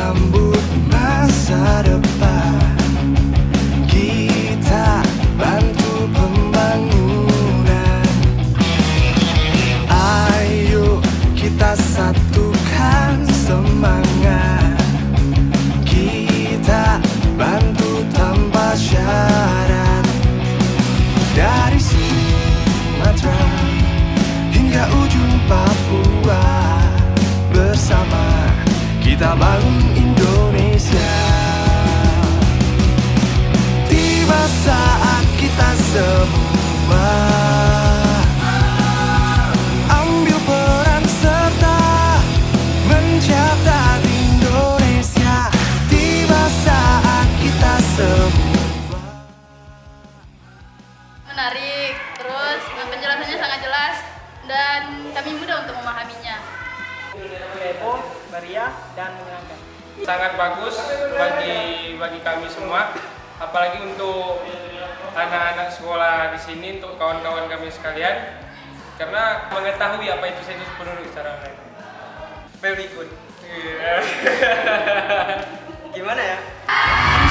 sambut masa depan. Kita bantu pembangunan. Ayo kita satukan semangat. Kita bantu tanpa syarat. Dari Sumatera hingga ujung Papua, bersama kita bangun Indonesia. Tiba saat kita semua ambil peran serta mencetak Indonesia. Tiba saat kita semua. Menarik, terus penjelasannya sangat jelas dan kami mudah untuk memahaminya. Heboh, meriah, dan menyenangkan. Sangat bagus bagi kami semua, apalagi untuk anak-anak sekolah di sini, untuk kawan-kawan kami sekalian, karena mengetahui apa itu sensus penduduk secara online. Very good. Gimana ya? Dari